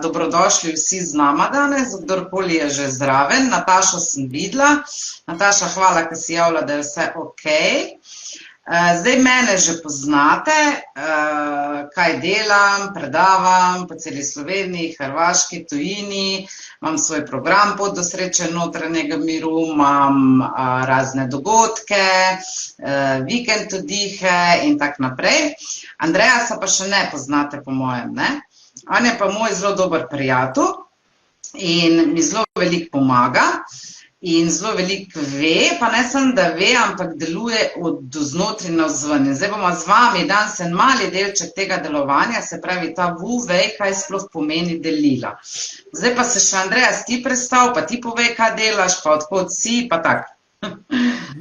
Dobrodošli vsi z nama danes, kdorkoli je že zraven. Natašo sem videla. Nataša, hvala, ker si javila, da je vse ok. Zdaj mene že poznate, kaj delam, predavam po celi Sloveniji, Hrvaški, tujini, imam svoj program Pot do sreče notranjega miru, imam razne dogodke, vikend oddihe in tak naprej. Andreasa pa še ne poznate po mojem, ne? On je pa moj zelo dober prijatelj in mi zelo veliko pomaga in zelo veliko ve, pa ne samo, da ve, ampak deluje od znotri navzven. Zdaj bomo z vami danes en mali delček tega delovanja, se pravi ta Wu-Wei, kaj sploh pomeni delila. Zdaj pa se še Andreas ti predstav, pa ti povej, kaj delaš, pa odkot si, pa tak.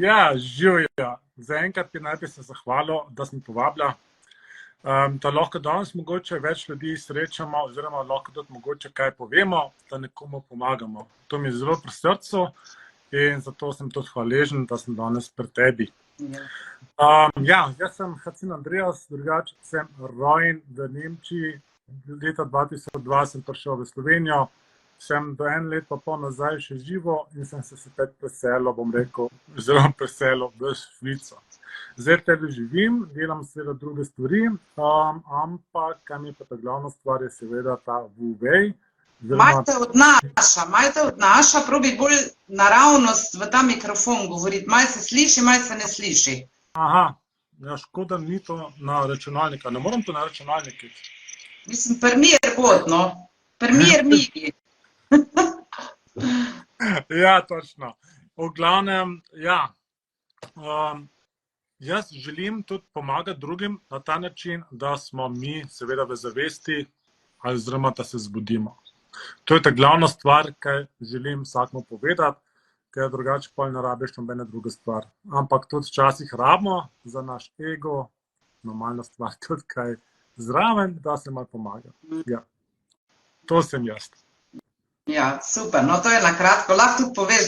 Ja, živja. Zaenkrat bi najprej se zahvalil, da sem povabila. Da lahko danes mogoče več ljudi srečamo, oziroma lahko tudi mogoče kaj povemo, da nekomu pomagamo. To mi je zelo pri srcu in zato sem tudi hvaležen, da sem danes pri tebi. Jaz sem Hacin Andreas, drugače sem rojen v Nemčiji. Leta 2002 sem prišel v Slovenijo, sem do 1 let pa pol nazaj še živo in sem se spet preselil, bom rekel, zelo preselil v Švico. Zdaj tebe živim, delam seveda druge stvari, ampak kaj mi je pa ta glavna stvar je seveda ta Wu-Wei. Majte odnaša, probi bolj naravnost v ta mikrofon govoriti. Maj se sliši, maj se ne sliši. Aha, ja, škoda ni to na računalnika, ne moram to na računalniki. Mislim, primer bod, no. Primer migi. Ja, točno. V glavnem, ja. Jaz želim tudi pomagati drugim na ta način, da smo mi seveda v zavesti, oziroma da se zbudimo. To je ta glavna stvar, kaj želim vsakmu povedati, ker drugače pa ne rabiš nobene druge stvar. Ampak tudi včasih rabimo za naš ego, normalna stvar, tudi kaj zraven, da se malo pomaga. Ja, to sem jaz. Ja, super. No, to je na kratko. Lahko tudi poveš,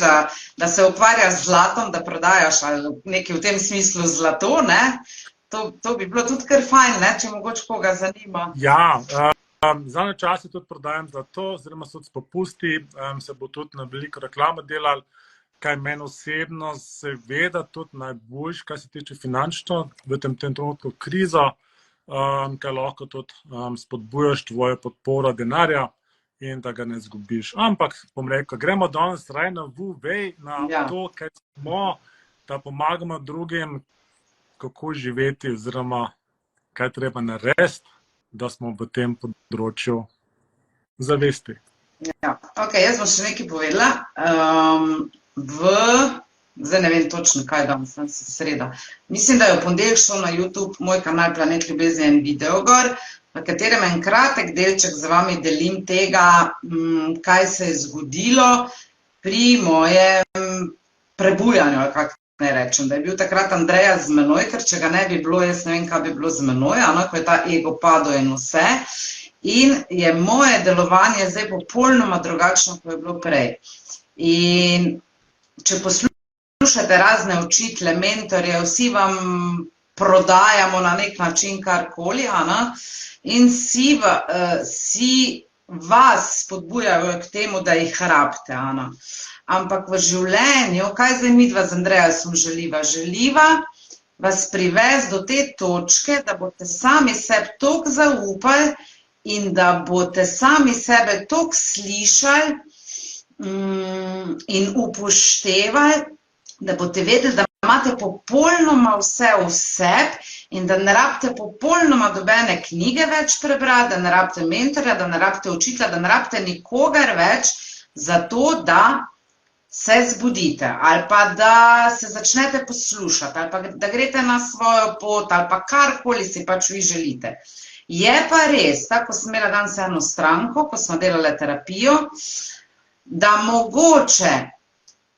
da se ukvarjaš z zlatom, da prodajaš ali nekaj v tem smislu zlato, ne? To bi bilo tudi kar fajn, ne? Če mogoče koga zanima. Ja, zadnje čase tudi prodajam zlato, oziroma so popusti, se bo tudi na veliko reklamo delali, kaj meni osebno seveda tudi najboljš, kaj se tiče finančno v tem trenutku krizo, kaj lahko tudi spodbujaš tvojo podporo denarja in da ga ne zgubiš. Ampak, bom rekel, gremo danes raj na Wu-Wei, na to, kaj smo, da pomagamo drugim, kako živeti, oziroma kaj treba narediti, da smo v tem področju zavesti. Ja, ok, jaz bom še nekaj povedala. Zdaj ne vem točno, kaj danes, sem se sreda. Mislim, da je v ponedeljek šel na YouTube moj kanal Planet Ljubezni en video gor, v katerem en kratek delček z vami delim tega, kaj se je zgodilo pri mojem prebujanju, kako ne rečem, da je bil takrat Andreas z menoj, ker če ga ne bi bilo, jaz ne vem, kaj bi bilo z menoj, ko je ta ego padel in vse. In je moje delovanje zdaj popolnoma drugačno, kot je bilo prej. In če poslušate razne učitelje, mentorje, vsi vam prodajamo na nek način karkoli, in si vas spodbujajo k temu, da jih rabite. Ampak v življenju, kaj zdaj midva z Andreasom želiva? Želiva vas privesti do te točke, da boste sami sebi toliko zaupali in da boste sami sebe toliko slišali in upoštevali, da boste vedeli, da imate popolnoma vse v sebi in da ne rabite popolnoma dobene knjige več prebrati, da ne rabite mentorja, da ne rabite učitelja, da ne rabite nikogar več za to, da se zbudite ali pa da se začnete poslušati ali pa da greste na svojo pot ali pa karkoli si pač vi želite. Je pa res, tako ko sem imela danes eno stranko, ko smo delali terapijo, da mogoče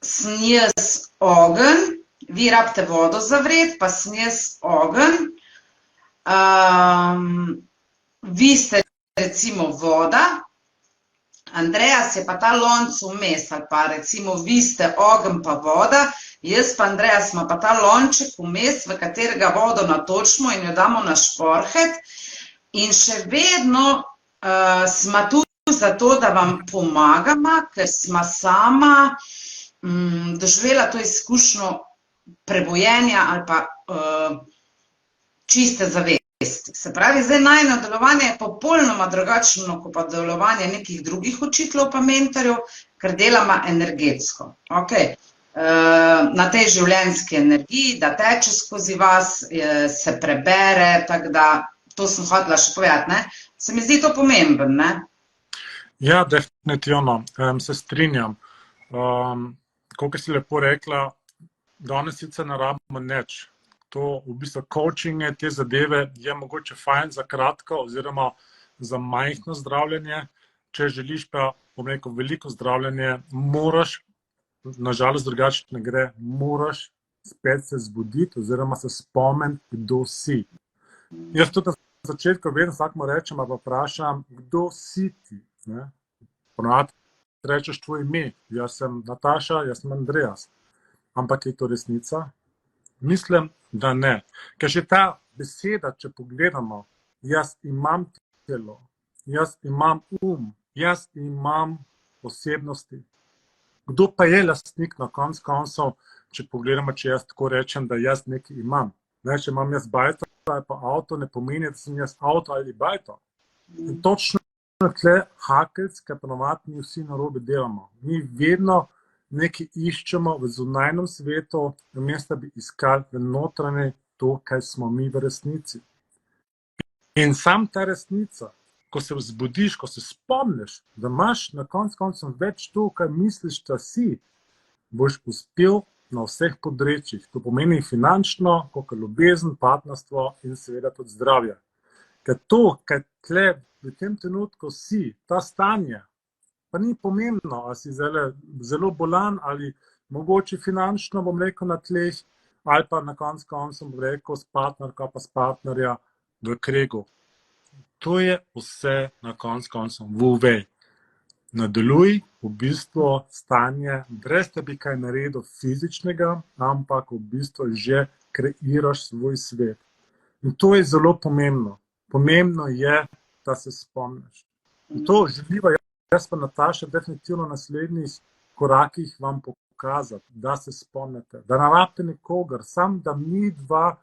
sem jaz ogenj, vi rabite vodo zavreti, pa sem jaz ogenj, vi ste recimo voda, Andreas je pa ta lonc vmes, ali pa recimo vi ste ogenj pa voda, jaz pa Andreas ima pa ta lonček vmes, v katerega vodo natočimo in jo damo na šporhet in še vedno smo tu zato, da vam pomagamo, ker sva sama doživela to izkušnjo prebojenja ali pa čiste zavesti. Se pravi, zdaj najino delovanje je popolnoma drugačno, kot pa delovanje nekih drugih učiteljev pa mentorjev, ker delamo energetsko. Okay. Na tej življenjski energiji, da teče skozi vas, se prebere, tako da to sem hotela še povedati, ne? Se mi zdi to pomemben, ne? Ja, definitivno, se strinjam. Koliko si lepo rekla, danes sicer ne rabimo nič. To v bistvu coachinge, te zadeve je mogoče fajn za kratko oziroma za majhno zdravljenje. Če želiš pa, bom rekel, veliko zdravljenje, moraš, nažalost drugače ne gre, moraš spet se zbuditi oziroma se spomniti, kdo si. Jaz tudi na začetku vedno vsakmu rečem, pa vprašam, kdo si ti? Ponavadi rečeš tvoj ime, jaz sem Nataša, jaz sem Andreas. Ampak je to resnica? Mislim, da ne. Ker že ta beseda, če pogledamo, jaz imam telo, jaz imam jaz imam osebnosti. Kdo pa je lastnik na koncu koncev, če pogledamo, če jaz tako rečem, da jaz nekaj imam. Ne, če imam jaz bajto ali pa avto, ne pomeni, da sem jaz avto ali bajto. In točno tle hakelc, ker ponovadi mi vsi narobe delamo. Mi vedno nekaj iščemo v zunanjem svetu, namesto da bi iskali v notranji to, kaj smo mi v resnici. In sam ta resnica, ko se vzbudiš, ko se spomniš, da imaš na koncu več to, kaj misliš, da si, boš uspel na vseh področjih. To pomeni finančno, kot ljubezen, partnerstvo in seveda tudi zdravje. Ker to, kaj tle v tem trenutku si, ta stanje, pa ni pomembno, ali si zelo bolan ali mogoče finančno, bom rekel, na tleh, ali pa na koncu, bom rekel, s partnerko pa s partnerja v kregu. To je vse na koncu vuvej. Nadaljuj v bistvu stanje, brez da bi kaj naredil fizičnega, ampak v bistvu že kreiraš svoj svet. In to je zelo pomembno. Pomembno je, da se spomniš. In to želiva jaz pa Nataša definitivno v naslednjih korakih vam pokazati, da se spomnite, da ne rabite nikogar, sam da mi dva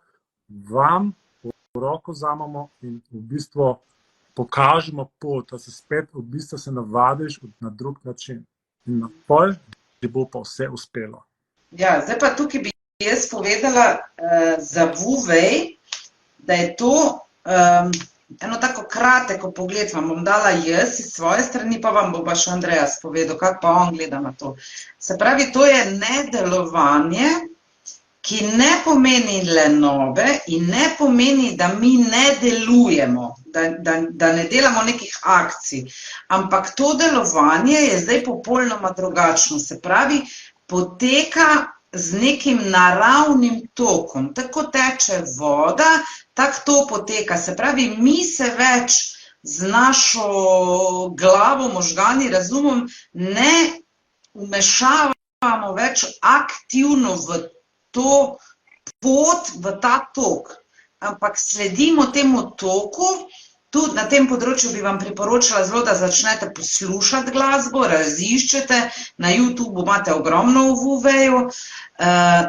vam v roko vzamemo in v bistvu pokažemo pot, da se spet v bistvu se navadiš na drug način. In na pol ti bo pa vse uspelo. Ja, zdaj pa tukaj bi jaz povedala za Vuvej, da je to eno tako kratko pogled, vam bom dala jaz iz svoje strani, pa vam bo pa še Andreas povedal, kako pa on gleda na to. Se pravi, to je nedelovanje, ki ne pomeni lenobe in ne pomeni, da mi ne delujemo, da ne delamo nekih akcij, ampak to delovanje je zdaj popolnoma drugačno. Se pravi, poteka z nekim naravnim tokom. Tako teče voda, tako to poteka. Se pravi, mi se več z našo glavo, možgani, razumom ne vmešavamo več aktivno v to pot, v ta tok, ampak sledimo temu toku. Tudi na tem področju bi vam priporočala zelo, da začnete poslušati glasbo, raziščete, na YouTubeu imate ogromno v Vuveju,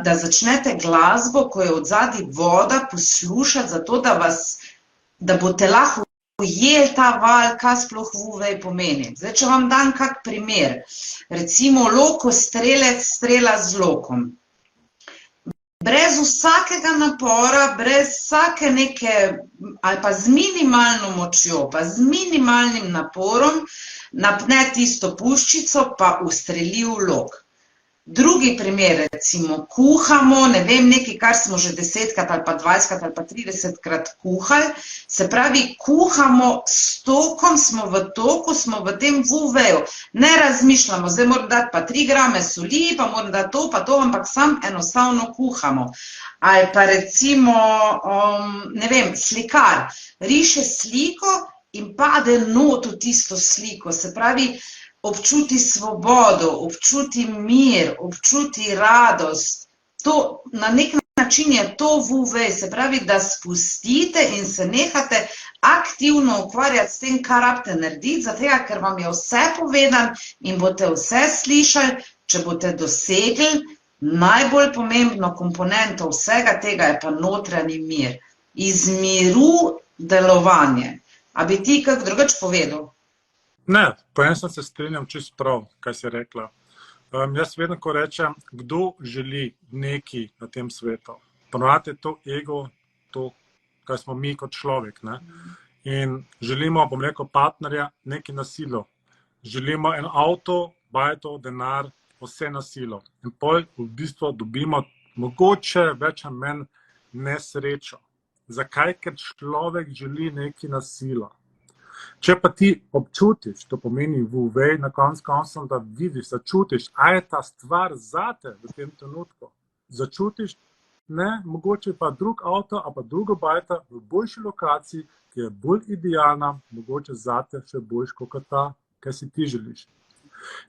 da začnete glasbo, ko je odzadaj voda, poslušati, zato da boste lahko ujeli ta val, kaj sploh Vuvej pomeni. Zdaj, če vam dam kak primer, recimo lokostrelec strela z lokom. Brez vsakega napora, brez vsake neke, ali pa z minimalno močjo, pa z minimalnim naporom, napne tisto puščico, pa ustreli v lok. Drugi primer, recimo, kuhamo, ne vem, nekaj, kar smo že 10-krat ali pa 20-krat ali pa 30-krat kuhali, se pravi, kuhamo s tokom, smo v toku, smo v tem Vuveju. Ne razmišljamo, zdaj moram dati pa 3 grame soli, pa moram dati to, pa to, ampak sam enostavno kuhamo. Ali pa recimo, ne vem, slikar, riše sliko in pade not v tisto sliko, se pravi, občuti svobodo, občuti mir, občuti radost. To na nek način je to VV, se pravi, da spustite in se nehate aktivno ukvarjati s tem, kar rabite narediti, zato ker vam je vse povedan in boste vse slišali, če boste dosegli najbolj pomembno komponento vsega tega je pa notranji mir. Iz miru delovanje. A bi ti kako drugače povedal? Ne, po enem se strinjam čisto prav, kaj si rekla. Jaz vedno, ko rečem, kdo želi nekaj na tem svetu. Ponovadi je to ego, to, kaj smo mi kot človek. Ne? In želimo, bom rekel, partnerja, nekaj na silo. Želimo en avto, bajto, denar, vse na silo. In pol v bistvu dobimo mogoče več ali manj nesrečo. Zakaj? Ker človek želi nekaj na silo. Če pa ti občutiš, to pomeni VV, na koncu, da vidiš, začutiš, a je ta stvar zate v tem trenutku. Začutiš, ne, mogoče pa drug avto, a pa drugo bajta v boljši lokaciji, ki je bolj idealna, mogoče zate še boljš kot ta, kaj si ti želiš.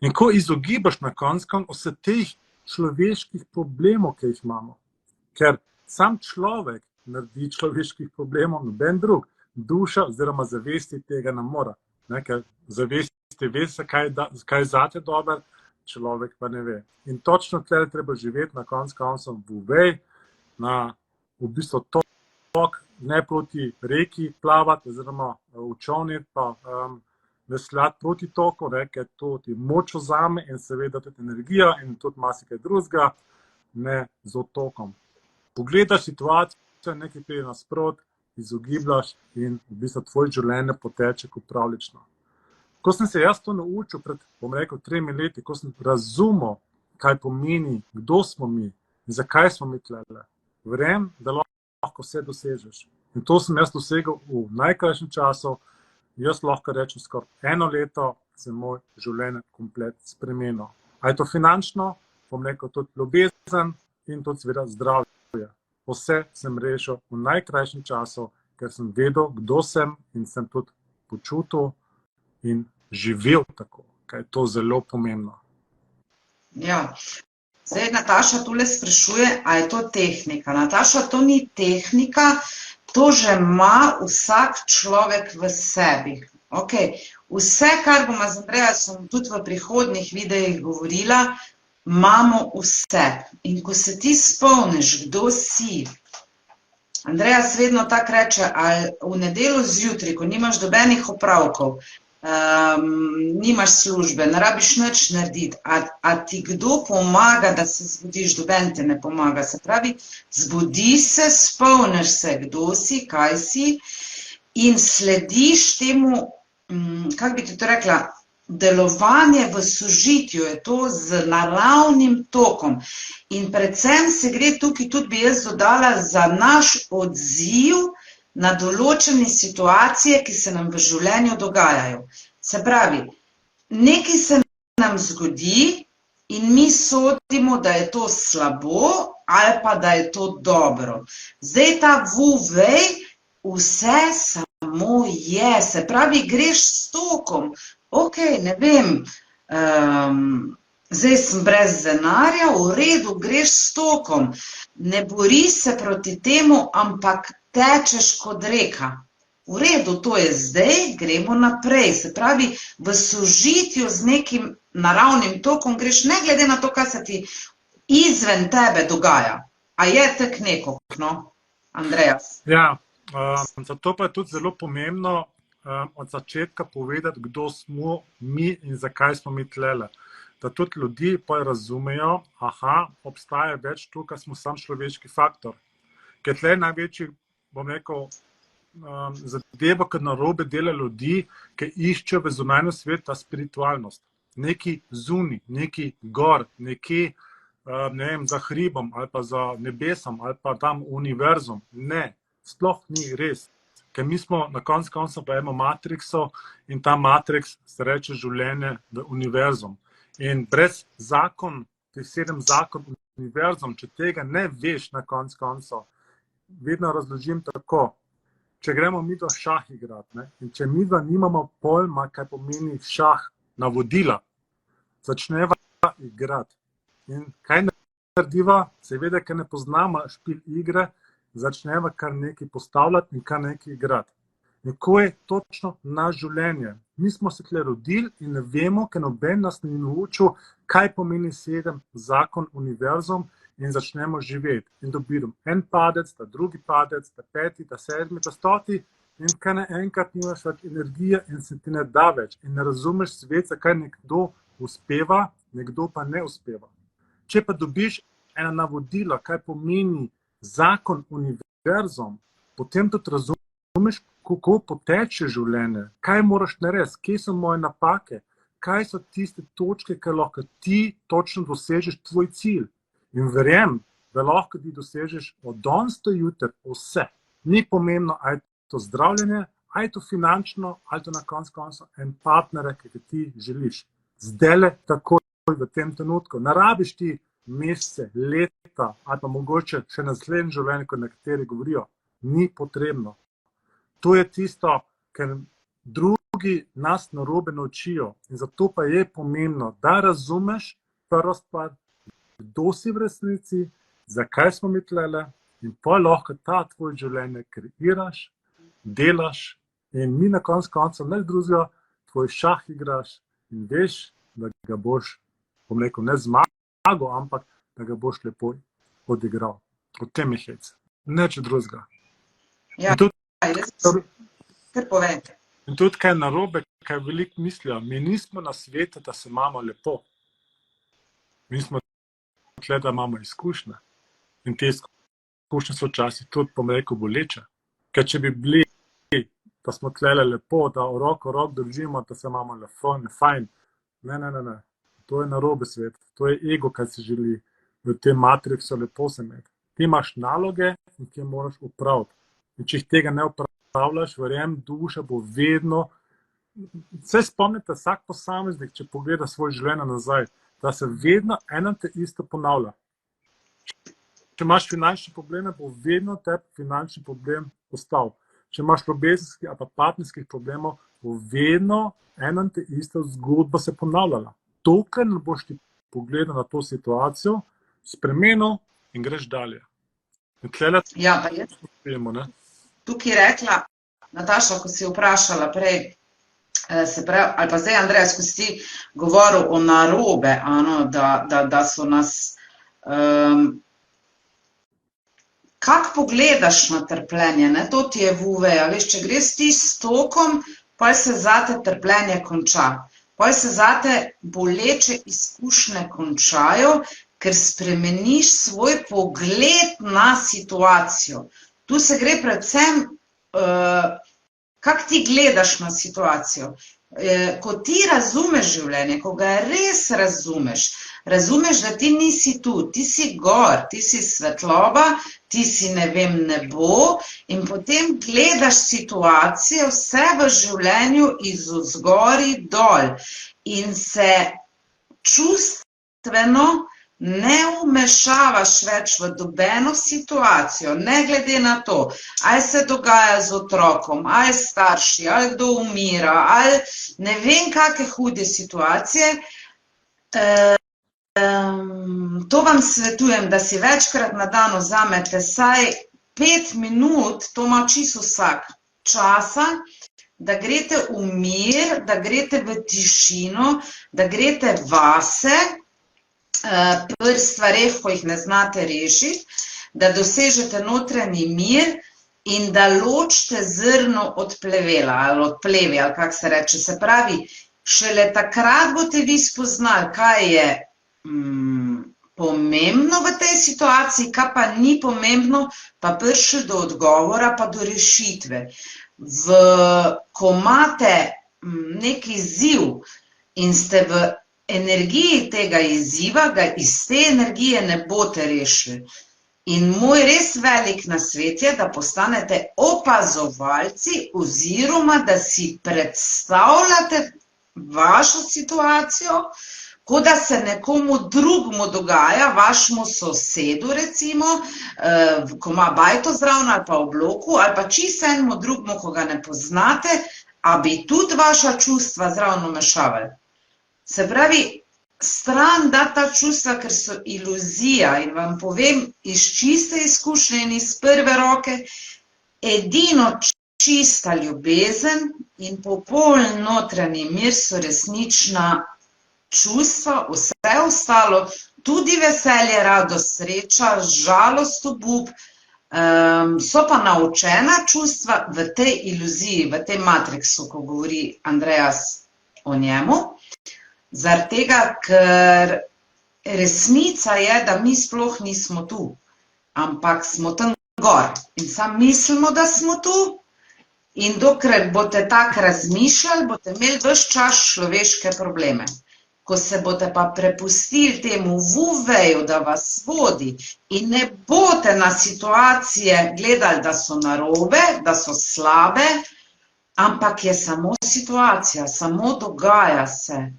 In ko izogibaš na koncu vse teh človeških problemov, ki jih imamo, ker sam človek naredi človeških problemov, noben drug. Duša oziroma zavesti tega ne mora. Ne, ker zavesti ve se, kaj zate dober, človek pa ne ve. In točno tle treba živeti na koncu VV, v bistvu tok, ne proti reki plavati, oziroma v čolni pa veslati proti toku, ker to ti moč vzame in seveda tudi energija in tudi marsikaj drugega, ne z otokom. Pogledaš situacijo, nekaj pride nasprot, izogibljaš in v bistvu tvoje življenje poteče kot pravlično. Ko sem se jaz to naučil pred, bom rekel, 3 leti, ko sem razumel, kaj pomeni, kdo smo mi in zakaj smo mi tlele, verjamem, da lahko vse dosežeš. In to sem jaz dosegel v najkrajšem času, jaz lahko rečem skoraj 1 leto se moj življenje komplet spremenil. A je to finančno, bom rekel, tudi ljubezen in tudi seveda zdravje. Vse sem rešil v najkrajšem času, ker sem vedel, kdo sem in sem tudi počutil in živel tako, kaj je to zelo pomembno. Ja, zdaj Nataša tule sprašuje, a je to tehnika. Nataša, to ni tehnika, to že ima vsak človek v sebi. Okay. Vse, kar bom z Andrejasom tudi v prihodnjih videih govorila, imamo vse. In ko se ti spomniš, kdo si, Andrejas vedno tako reče, ali v nedeljo zjutraj, ko nimaš nobenih opravkov, nimaš službe, ne rabiš nič narediti, a ti kdo pomaga, da se zbudiš, noben te ne pomaga. Se pravi, zbudi se, spomniš se, kdo si, kaj si in slediš temu, kako bi ti to rekla, delovanje v sožitju je to z naravnim tokom. In predvsem se gre tukaj, tudi bi jaz dodala, za naš odziv na določene situacije, ki se nam v življenju dogajajo. Se pravi, nekaj se nam zgodi in mi sodimo, da je to slabo ali pa da je to dobro. Zdaj ta VV, vse samo je, se pravi, greš s tokom. Ok, ne vem, zdaj sem brez denarja, v redu, greš s tokom. Ne bori se proti temu, ampak tečeš kot reka. V redu, to je zdaj, gremo naprej. Se pravi, v sožitju z nekim naravnim tokom greš, ne glede na to, kaj se ti izven tebe dogaja. A je tak neko, no, Andrejas? Ja, zato pa je tudi zelo pomembno od začetka povedati, kdo smo mi in zakaj smo mi tlele. Da tudi ljudi pa razumejo, aha, obstaja več tukaj, smo sam človeški faktor. Ker tle največji, bom rekel, zadeva, kad narobe dela ljudi, ki iščejo v zunanjem svetu ta spiritualnost. Neki zunaj, neki gor, neki, ne vem, za hribom ali pa za nebesom ali pa tam univerzum. Ne, sploh ni res. Ker mi smo na koncu pa imamo matrikso in ta matriks se reče življenje v univerzum. In brez zakon, teh 7 zakon univerzum, če tega ne veš na koncu, vedno razložim tako, če gremo mi do šah igrati, ne, in če mi nimamo pojma, kaj pomeni šah navodila, začneva igrati. In kaj narediva, seveda, ker ne poznamo špil igre, začneva kar nekaj postavljati in kar nekaj igrati. In ko je točno naš življenje. Mi smo se tle rodili in ne vemo, ker noben nas ni naučil, kaj pomeni 7 zakon univerzum in začnemo živeti. In dobimo en padec, ta drugi padec, ta 5., ta 7., ta 100. In kar naenkrat nimaš več energije in se ti ne da več. In ne razumeš svet, zakaj nekdo uspeva, nekdo pa ne uspeva. Če pa dobiš ena navodila, kaj pomeni zakon univerzum, potem tudi razumeš, kako poteče življenje, kaj moraš narediti, kje so moje napake, kaj so tiste točke, ki lahko ti točno dosežeš tvoj cilj. In verjem, da lahko ti dosežeš od danes do jutri vse. Ni pomembno, ali je to zdravljenje, ali je to finančno, ali je to na koncu en partner, ki ti želiš. Zdajle, takoj v tem trenutku. Ne rabiš ti mesece, leta, ali pa mogoče še naslednje življenje, kot nekateri govorijo. Ni potrebno. To je tisto, ker drugi nas narobe naučijo. In zato pa je pomembno, da razumeš prvo stvar, kdo si v resnici, zakaj smo mi tlele in pa lahko ta tvoj življenje kreiraš, delaš in mi na koncu ne drugega, tvoj šah igraš in veš, da ga boš, bom rekel, ne zmagal, ampak da ga boš lepo odigral. O tem je hec. Nič drugega. Ja. In tudi kaj narobe, kaj veliko mislijo, mi nismo na svetu, da se imamo lepo. Mi smo tle, da imamo izkušnje. In te izkušnje so včasih tudi, bom rekel, boleče. Ker če bi bili, da smo tle lepo, da roko držimo, da se imamo lepo in fajn. Ne. To je narobe svet. To je ego, kaj se želi v tem matriksu lepo se imeti. Ti imaš naloge in ki moraš upraviti. In če jih tega ne upravljaš, verjam, duša bo vedno, se spomnite, vsak posameznik, če pogleda svoje življenje nazaj, da se vedno eno te isto ponavlja. Če imaš finančne probleme, bo vedno tebi finančni problem ostal. Če imaš ljubezenskih ali pa partnerskih problemov, bo vedno ena te ista zgodba se ponavljala. Dokler ne boš ti pogledal na to situacijo, spremenil in greš dalje. In tlele, ja, pa jaz. Tukaj rekla, Nataša, ko si vprašala prej, se pravi, ali pa zdaj, Andrejas, ko si govoril o narobe, da so nas, kako pogledaš na trpljenje, ne? To ti je vuveja, veš, če greš ti s tokom, pa se zate trpljenje konča, pa se zate boleče izkušnje končajo, ker spremeniš svoj pogled na situacijo. Tu se gre predvsem, kako ti gledaš na situacijo. Ko ti razumeš življenje, ko ga res razumeš, da ti nisi tu, ti si gor, ti si svetloba, ti si ne vem nebo in potem gledaš situacije vse v življenju iz vzgori dol in se čustveno ne vmešavaš več v nobeno situacijo, ne glede na to, ali se dogaja z otrokom, ali starši, ali kdo umira, ali ne vem, kakšne hude situacije. To vam svetujem, da si večkrat na dan vzamete vsaj 5 minut, to ima čisto vsak, časa, da greste v mir, da greste v tišino, da greste vase, pri stvareh, ko jih ne znate rešiti, da dosežete notranji mir in da ločite zrno od plevela ali od plevi, ali kako se reče. Se pravi, šele takrat boste vi spoznali, kaj je pomembno v tej situaciji, kaj pa ni pomembno, pa prišli do odgovora, pa do rešitve. Ko imate nek izziv in ste v energiji tega izziva, ga iz te energije ne boste rešili. In moj res velik nasvet je, da postanete opazovalci oziroma, da si predstavljate vašo situacijo, kot da se nekomu drugmu dogaja, vašemu sosedu recimo, ko ima bajto zraven ali pa v bloku, ali pa čisto enemu drugmu, ko ga ne poznate, a bi tudi vaša čustva zraven vmešavali. Se pravi, stran da ta čustva, ker so iluzija in vam povem iz čiste izkušnje in iz prve roke, edino čista ljubezen in popoln notranji mir so resnična čustva, vse ostalo, tudi veselje, radost, sreča, žalost, obup, so pa naučena čustva v tej iluziji, v tem matriksu, ko govori Andreas o njemu, zaradi tega, ker resnica je, da mi sploh nismo tu, ampak smo tam gor in sam mislimo, da smo tu in dokler boste tako razmišljali, boste imeli ves čas človeške probleme. Ko se boste pa prepustili temu vuveju, da vas vodi in ne boste na situacije gledali, da so narobe, da so slabe, ampak je samo situacija, samo dogaja se.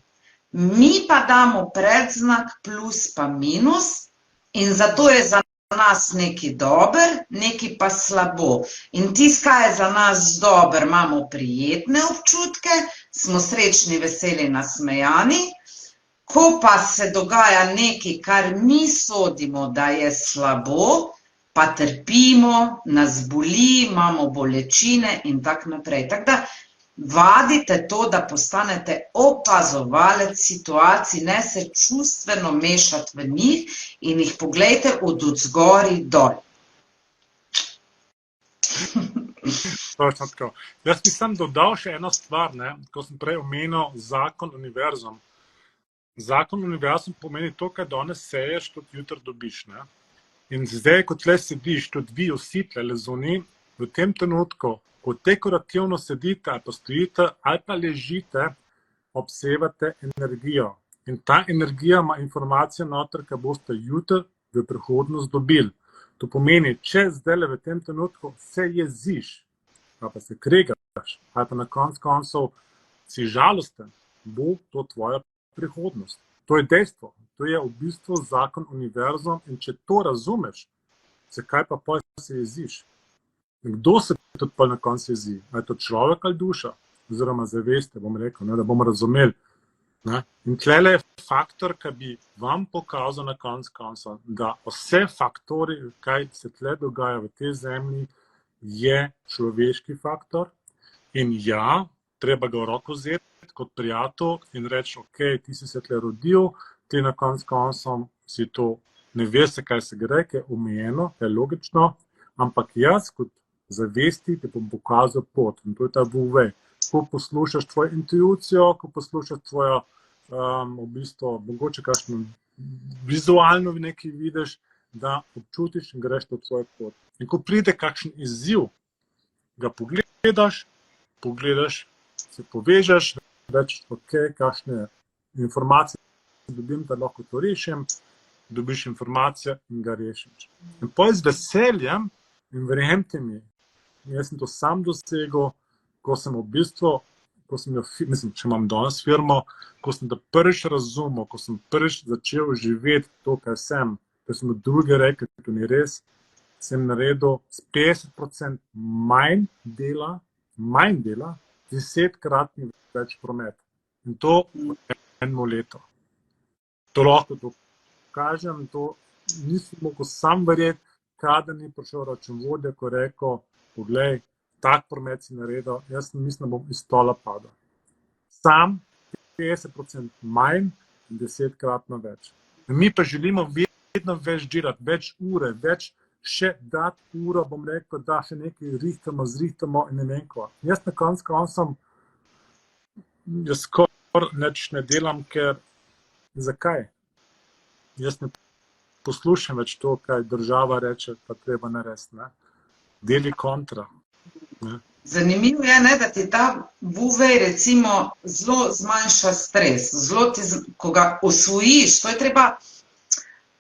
Mi pa damo predznak plus pa minus in zato je za nas neki dober, neki pa slabo. In tisto, kaj je za nas dober, imamo prijetne občutke, smo srečni, veseli, nasmejani. Ko pa se dogaja nekaj, kar mi sodimo, da je slabo, pa trpimo, nas boli, imamo bolečine in tako naprej. Tako da vadite to, da postanete opazovalec situacij, ne se čustveno mešati v njih in jih poglejte od odzgori dol. Točno tako. Jaz bi sam dodal še eno stvar, ko sem prej omenil zakon univerzum. Zakon univerzum pomeni to, kaj danes seješ, tudi jutri dobiš. In zdaj, ko tle sediš, tudi vi vsi tle zunaj, v tem trenutku, ko dekorativno sedite, ali pa stojite, ali pa ležite, obsevate energijo. In ta energija ima informacijo noter, kaj boste jutri v prihodnost dobili. To pomeni, če zdaj v tem trenutku se jeziš, ali pa se kregaš, ali pa na koncu si žalosten, bo to tvoja prihodnost. To je dejstvo. To je v bistvu zakon univerzum in če to razumeš, zakaj pa pol se jeziš? Kdo se tudi pol na koncu jezi? Je to človek ali duša? Oziroma zaveste, bom rekel, da bomo razumeli. In tlele je faktor, ki bi vam pokazal na koncu, da vse faktori, kaj se tle dogaja v tej zemlji, je človeški faktor. In ja, treba ga v roko vzeti kot prijatelj in reči, ok, ti si se tle rodil, ti na koncu si to ne veš, kaj se gre, kaj je omejeno, kaj je logično, ampak jaz kot zavesti ti bom pokazal pot in to je ta VV. Ko poslušaš tvojo intuicijo, ko poslušaš tvojo, v bistvu, mogoče kakšno vizualno nekaj vidiš, da občutiš in greš to tvojo pot. In ko pride kakšen izziv, ga pogledaš, se povežeš, reči, ok, kakšne informacije dobim, da lahko to rešim, dobiš informacije in ga rešiš. In potem z veseljem, in verjemite mi, jaz sem to sam dosegel, ko sem v bistvu, če imam danes firmo, ko sem da prvič razumel, ko sem prvič začel živeti to, kaj sem, ker sem od druge rekel, to ni res, sem naredil s 50% manj dela, 10-kratni več promet. In to v eno leto. To lahko to kažem, to nisem mogel sam verjeti, kada ni prišel računovodja, ko je rekel, poglej, tak promet si naredil, jaz mislim, da bom iz stola padel. Sam 50% manj in 10-kratno več. In mi pa želimo vedno več delati, več ure, več še dati uro, bom rekel, da še nekaj zrihtamo in ne vem ko. Jaz na koncu jaz skoraj nič ne delam, ker zakaj? Jaz ne poslušam več to, kaj država reče, pa treba narediti. Deli kontra. Zanimivo je, da ti ta VV recimo zelo zmanjša stres, ko ga osvojiš,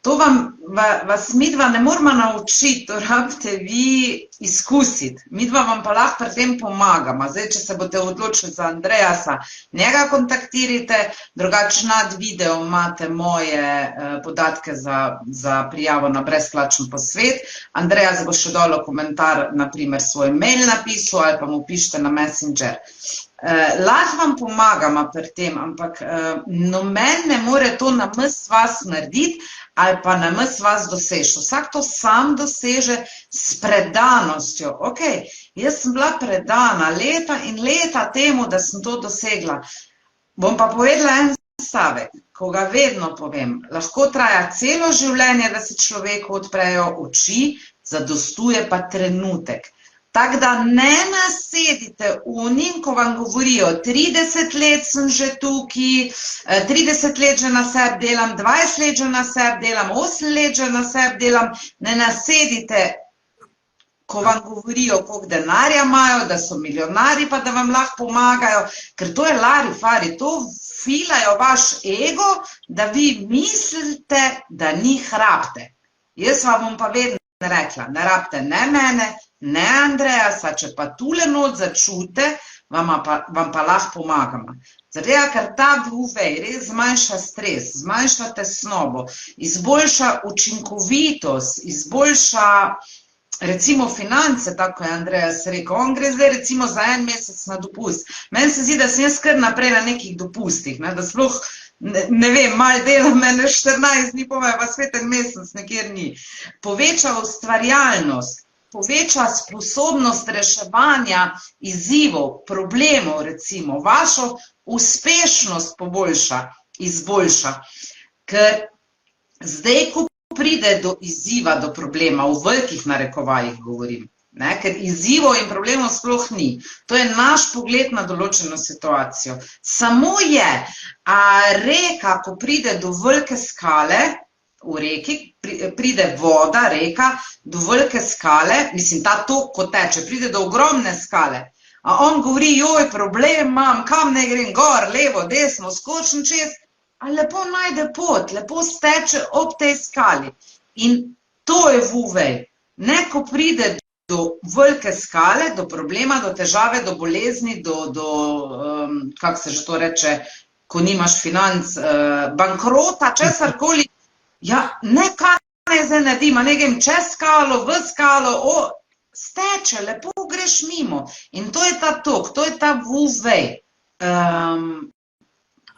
to vas midva ne moramo naučiti, to rabite vi izkusiti. Midva vam pa lahko pri tem pomagamo. Zdaj, če se boste odločili za Andreasa, njega kontaktirajte, drugače nad video imate moje podatke za prijavo na brezplačen posvet. Andreas bo še dolo komentar, naprimer svoj mail napisal ali pa mu pišite na Messenger. Lahko vam pomagamo pri tem, ampak noben ne more to namesto vas narediti ali pa namesto vas doseči. Vsak to sam doseže s predanostjo. Ok, jaz sem bila predana leta in leta temu, da sem to dosegla. Bom pa povedala en stavek, ko ga vedno povem. Lahko traja celo življenje, da se človeku odprejo oči, zadostuje pa trenutek. Tako da ne nasedite unim, ko vam govorijo, 30 let sem že tukaj, 30 let že na sebi delam, 20 let že na sebi delam, 8 let že na sebi delam. Ne nasedite, ko vam govorijo, koliko denarja imajo, da so milijonari, pa da vam lahko pomagajo, ker to je lari-fari, to filajo vaš ego, da vi mislite, da njih rabite. Jaz vam bom pa vedno rekla, ne rabite ne mene, ne Andreasa, če pa tule not začute, vam pa lahko pomagamo. Zaradi, ker ta UV res zmanjša stres, zmanjša tesnobo, izboljša učinkovitost, izboljša recimo finance, tako je Andreas rekel. On gre zdaj recimo za en mesec na dopust. Meni se zdi, da sem jaz kar naprej na nekih dopustih, da sploh, ne vem, malo delam, mene 14 dni, pa spet en mesec nekjer ni. Poveča ustvarjalnost, poveča sposobnost reševanja izzivov, problemov recimo, vašo uspešnost izboljša. Ker zdaj, ko pride do izziva, do problema, v velikih narekovajih govorim, ker izzivov in problemov sploh ni. To je naš pogled na določeno situacijo. Samo je, reka, ko pride do velike skale, v reki, pride voda, reka, do velike skale, mislim, ta tok, ko teče, pride do ogromne skale. A on govori, joj, problem imam, kam ne grem, gor, levo, desno, skočim čez, a lepo najde pot, lepo steče ob tej skali. In to je VUVEJ. Ne, ko pride do velike skale, do problema, do težave, do bolezni, kako se že to reče, ko nimaš financ, bankrota, česarkoli. Ja, ne, kaj ne zdaj naredim, ne grem čez skalo, v skalo, steče, lepo greš mimo. In to je ta tok, to je ta VUVEJ.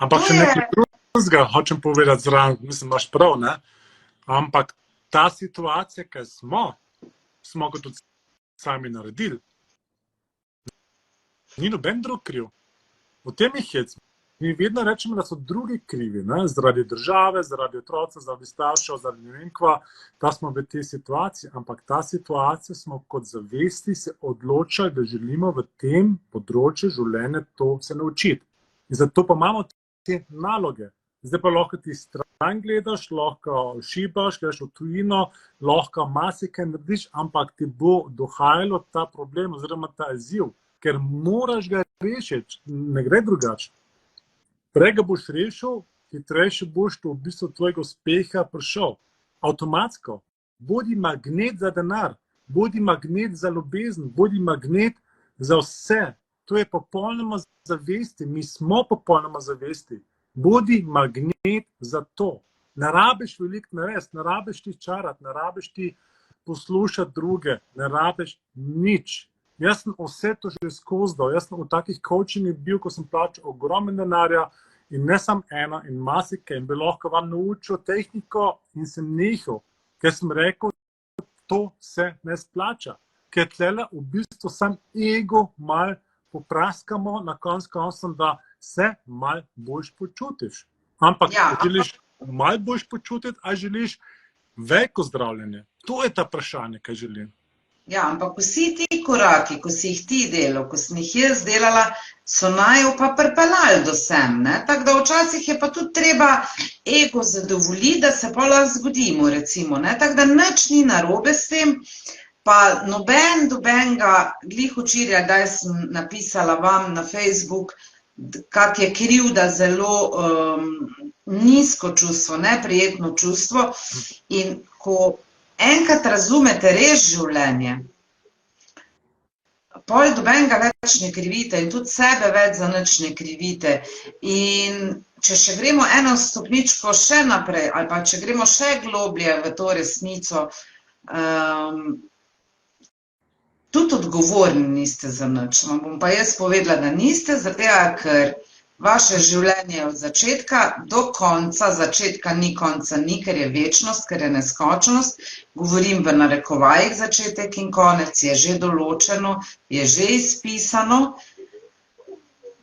Ampak še nekaj drugega hočem povedati zraven, mislim, imaš prav, ne? Ampak ta situacija, ki smo ga tudi sami naredili, ni noben drug kriv. V tem je hec. Mi vedno rečemo, da so drugi krivi, ne? Zaradi države, zaradi otroca, zaradi staršev, zaradi ne vem kva, da smo v tej situaciji, ampak ta situacija smo kot zavesti se odločali, da želimo v tem področju življenja to se naučiti. In zato pa imamo te naloge. Zdaj pa lahko ti stran gledaš, lahko šibaš, gledaš v tujino, lahko marsikaj narediš, ampak ti bo dohajalo ta problem oziroma ta izziv, ker moraš ga rešiti, ne gre drugače. Prej ga boš rešil, hitrejše boš v bistvu tvojega uspeha prišel. Avtomatsko. Bodi magnet za denar, bodi magnet za ljubezen, bodi magnet za vse. To je popolnoma zavesti. Mi smo popolnoma zavesti. Bodi magnet za to. Ne rabiš veliko narediti, ne rabiš ti čarati, ne rabiš ti poslušati druge, ne rabiš nič. Jaz sem vse to že skozdal. Jaz sem v takih coachingih bil, ko sem plačal ogromno denarja in ne sam eno in marsikaj in bi lahko vam naučil tehniko in sem nehal, ker sem rekel, to se ne splača. Ker tlele v bistvu sam ego mal popraskamo na koncu, da se mal boljš počutiš. Ampak želiš mal boljš počutiti, a želiš veliko zdravljenje? To je ta vprašanje, kaj želim. Ja, ampak vsi ti koraki, ko si jih ti delal, ko sem jih jaz delala, so naju pa pripeljali do sem. Tako da včasih je pa tudi treba ego zadovoljiti, da se pa lahko zgodimo, recimo. Tako da nič ni narobe s tem, pa nobenega, glih včeraj, da sem napisala vam na Facebook, kak je krivda zelo nizko čustvo, neprijetno čustvo. In ko enkrat razumete res življenje, pol dobenega več ne krivite in tudi sebe več za nič ne krivite. In če še gremo eno stopničko še naprej, ali pa če gremo še globlje v to resnico, tudi odgovorni niste za nič. Vam bom pa jaz povedala, da niste, zato ker vaše življenje je od začetka do konca, začetka ni, konca ni, ker je večnost, ker je neskočnost, govorim v narekovajih začetek in konec, je že določeno, je že izpisano.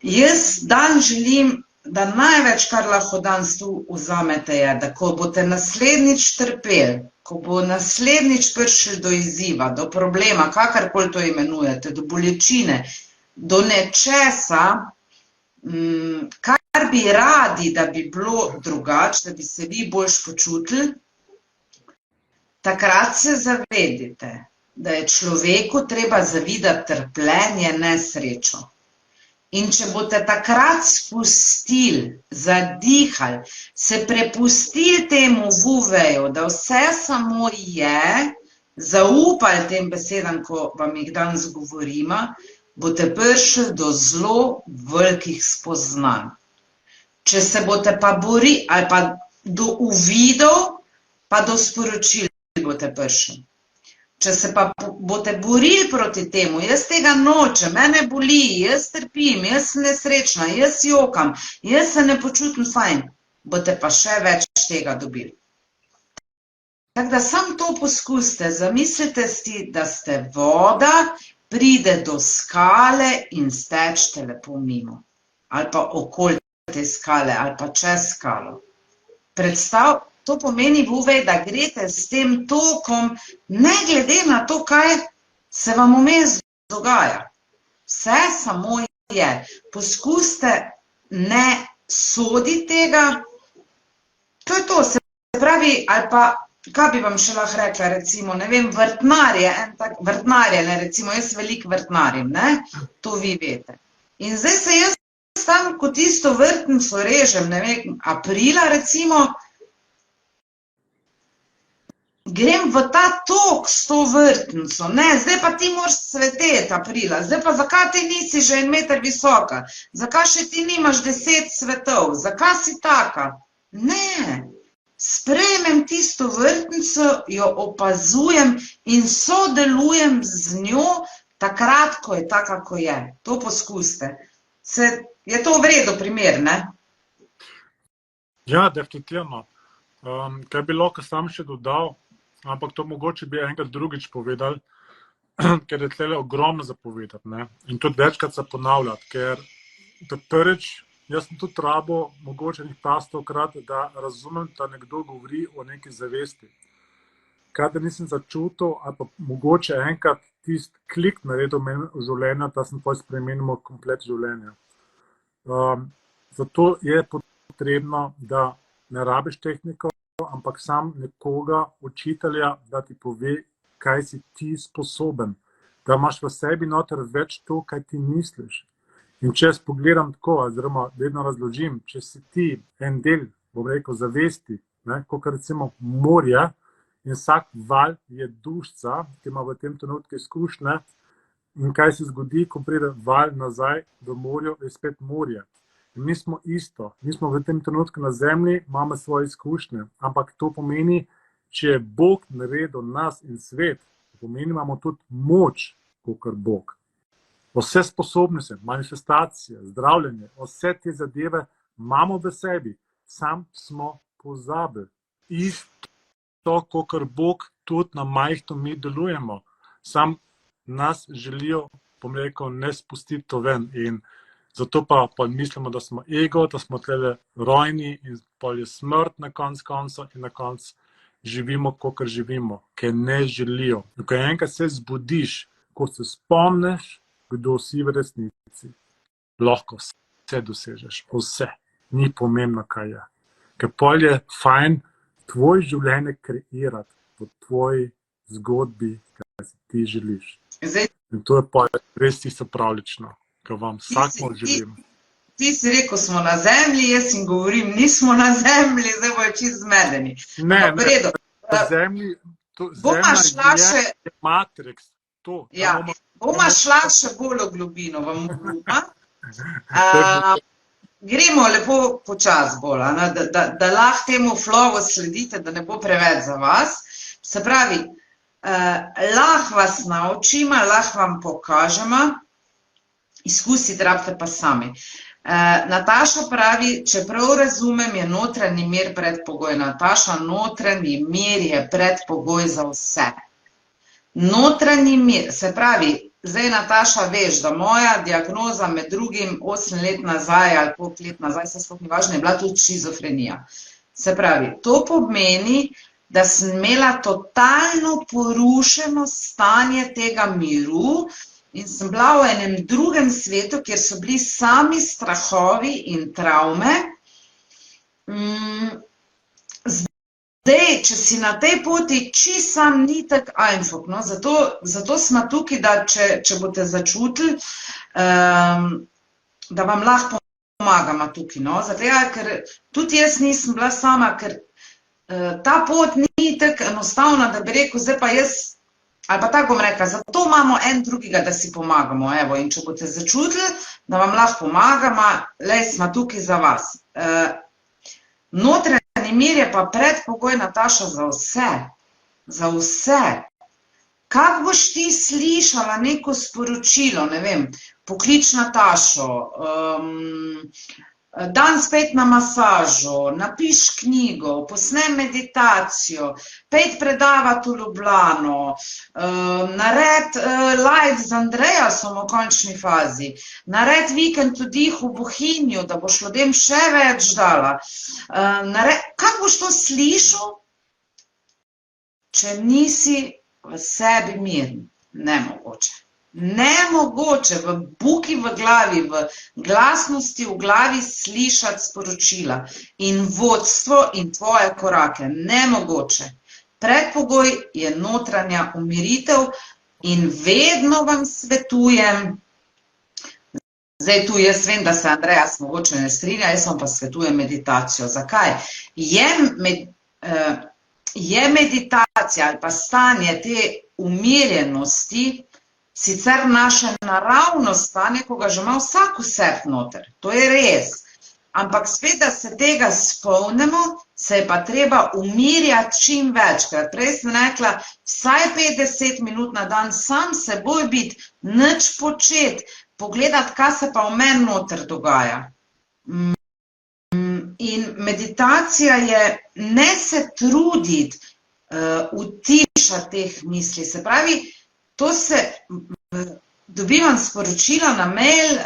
Jaz dan želim, da največ, kar lahko danes tu vzamete, je, da ko boste naslednjič trpeli, ko bo naslednjič prišli do izziva, do problema, kakorkoli to imenujete, do bolečine, do nečesa, kar bi radi, da bi bilo drugače, da bi se vi boljš počutili, takrat se zavedite, da je človeku treba zavidati trpljenje, nesrečo. In če boste takrat spustili, zadihali, se prepustili temu vuveju, da vse samo je, zaupali tem besedam, ko vam jih danes govorimo, boste prišli do zelo velikih spoznanj. Če se boste pa borili, ali pa do uvidov, pa do sporočil boste prišli. Če se pa boste borili proti temu, jaz tega nočem, mene boli, jaz trpim, jaz sem nesrečna, jaz jokam, jaz se ne počutim fajn, boste pa še več tega dobili. Tako da samo to poskusite, zamislite si, da ste voda, pride do skale in stečete lepo mimo. Ali pa okoli te skale, ali pa čez skalo. To pomeni, Buvej, da greste s tem tokom, ne glede na to, kaj se vam vmes dogaja. Vse samo je. Poskusite ne soditi tega. To je to, se pravi, ali pa, kaj bi vam še lahko rekla, recimo, ne vem, vrtnarje, recimo, jaz veliko vrtnarim, ne, to vi veste. In zdaj se jaz tam, ko tisto vrtnico režem, ne vem, aprila, recimo, grem v ta tok s to vrtnico, ne, zdaj pa ti moraš cveteti aprila, zdaj pa zakaj ti nisi že 1 meter visoka, zakaj še ti nimaš 10 cvetov, zakaj si taka? Ne, sprejmem tisto vrtnico, jo opazujem in sodelujem z njo takrat, ko je taka, ko je. To poskusite. Je to v redu primer, ne? Ja, definitivno. Kaj bi lahko sam še dodal, ampak to mogoče bi enkrat drugič povedal, ker je tlele ogromno zapovedati, ne? In tudi večkrat se ponavljati, ker prvič, jaz sem tudi rabo mogoče nekaj pastokrat, da razumem, da nekdo govori o neki zavesti. Kadar nisem začutil, ali pa mogoče enkrat tist klik naredil meni v življenju, da sem pa spremenil komplet življenja. Zato je potrebno, da ne rabiš tehnikov, ampak sam nekoga, učitelja, da ti pove, kaj si ti sposoben. Da imaš v sebi noter več to, kaj ti misliš. In če jaz pogledam tako, oziroma vedno razložim, če si ti en del, bom rekel, zavesti, kot recimo morje, in vsak val je dušca, ki ima v tem trenutku izkušnje, in kaj se zgodi, ko pride val nazaj do morja, je spet morje. In mi smo isto, mi smo v tem trenutku na zemlji, imamo svoje izkušnje, ampak to pomeni, če je Bog naredil nas in svet, pomeni, imamo tudi moč, kakor Bog. Vse sposobnosti, manifestacije, zdravljenje, vse te zadeve imamo v sebi, sam smo pozabili. Isto, kakor Bog tudi na majhno mi delujemo. Sam nas želijo, bom rekel, ne spustiti to ven. In zato pa mislimo, da smo ego, da smo tlele rojni in pa je smrt na koncu in na koncu živimo, kakor živimo, ker ne želijo. In ko enkrat se zbudiš, ko se spomniš, kdo si v resnici, lahko vse dosežeš, vse. Ni pomembno, kaj je. Ker pol je fajn tvoj življenje kreirati v tvoji zgodbi, kaj si ti želiš. In to je pa res tisto pravlično, kar vam vsakmo želim. Ti si rekel, smo na zemlji, jaz jim govorim, nismo na zemlji, zdaj bojo čisto zmedeni. Ne, na zemlji, zemlja je matrix. Boma šla še bolj v globino, vam obljubim. Gremo lepo počas bolj, da lahko temu flowu sledite, da ne bo preveč za vas. Se pravi, Lahko vas naučimo, lahko vam pokažemo, izkusiti rabite pa sami. Nataša pravi, če prav razumem, je notranji mir predpogoj. Nataša, notranji mir je predpogoj za vse. Notranji mir, se pravi, zdaj Nataša veš, da moja diagnoza med drugim 8 let nazaj ali koliko let nazaj, se sploh ni važno, je bila tudi šizofrenija. Se pravi, to pomeni, da sem imela totalno porušeno stanje tega miru in sem bila v enem drugem svetu, kjer so bili sami strahovi in travme. Zdaj, če si na tej poti, sam ni tak einfach, no? Zato smo tukaj, da če boste začutili, da vam lahko pomagamo tukaj, no? Zato, ker tudi jaz nisem bila sama, ker ta pot ni tako enostavna, da bi rekel, zdaj pa jaz, ali pa tako bom rekla, zato imamo en drugega, da si pomagamo, evo, in če boste začutili, da vam lahko pomagamo, lej, smo tukaj za vas. Notranji mir je pa predpogoj, Nataša, za vse. Za vse. Kako boš ti slišala neko sporočilo, ne vem, poklič Natašo, dan spet na masažo, napiš knjigo, posnem meditacijo, pejt predavati v Ljubljano, nared live z Andreasom v končni fazi, nared vikend vdih v Bohinju, da boš ljudem še več dala. Kako boš to slišal, če nisi v sebi miren? Nemogoče. Nemogoče v buki v glavi, v glasnosti v glavi slišati sporočila in vodstvo in tvoje korake. Nemogoče. Predpogoj je notranja umiritev in vedno vam svetujem, zdaj tu jaz vem, da se Andreas mogoče ne strinja, jaz vam pa svetujem meditacijo. Zakaj? Je meditacija ali pa stanje te umirjenosti sicer naše naravno stanje, ko ga že ima vsak vseh noter. To je res. Ampak spet, da se tega spomnimo, se je pa treba umirjati čim večkrat. Prej sem rekla, vsaj 50 minut na dan sam seboj biti, nič početi, pogledati, kaj se pa v meni noter dogaja. In meditacija je ne se truditi utišati teh misli. Se pravi, to se, dobivam sporočila na mail,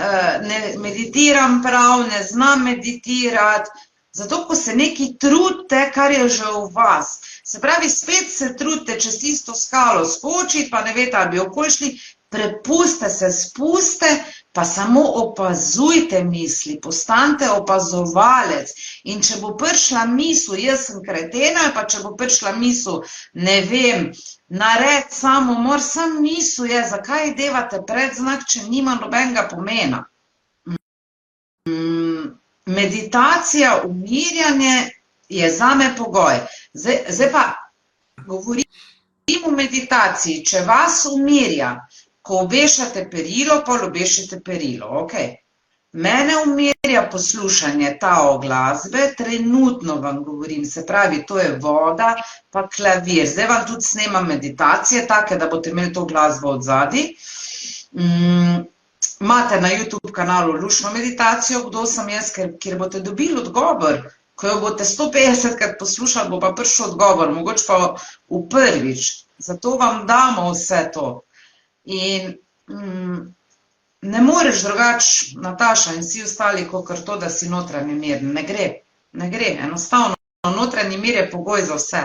ne meditiram prav, ne znam meditirati, zato ko se nekaj trudite, kar je že v vas. Se pravi, spet se trudite čez tisto skalo skočiti, pa ne veste, ali bi okoli šli, prepuste se, spuste, pa samo opazujte misli, postanite opazovalec. In če bo prišla misel, jaz sem kretena, pa če bo prišla misel, ne vem, nared samomor, sam misel je, zakaj devate predznak, če nima nobenega pomena. Meditacija, umirjanje je zame pogoj. Zdaj pa govorim o meditaciji, če vas umirja, ko obešate perilo, pa obešite perilo, okej. Mene umirja poslušanje tao glasbe, trenutno vam govorim, se pravi, to je voda, pa klavir. Zdaj vam tudi snemam meditacije, take, da boste imeli to glasbo od zadaj. Imate na YouTube kanalu Lušno meditacijo, kdo sem jaz, kjer boste dobili odgovor. Ko jo boste 150krat poslušali, bo pa prišel odgovor, mogoče pa v prvič. Zato vam damo vse to. In ne moreš drugače, Nataša in vsi ostali, kakor to, da si notranji mir. Ne gre, ne gre, enostavno. Notranji mir je pogoj za vse.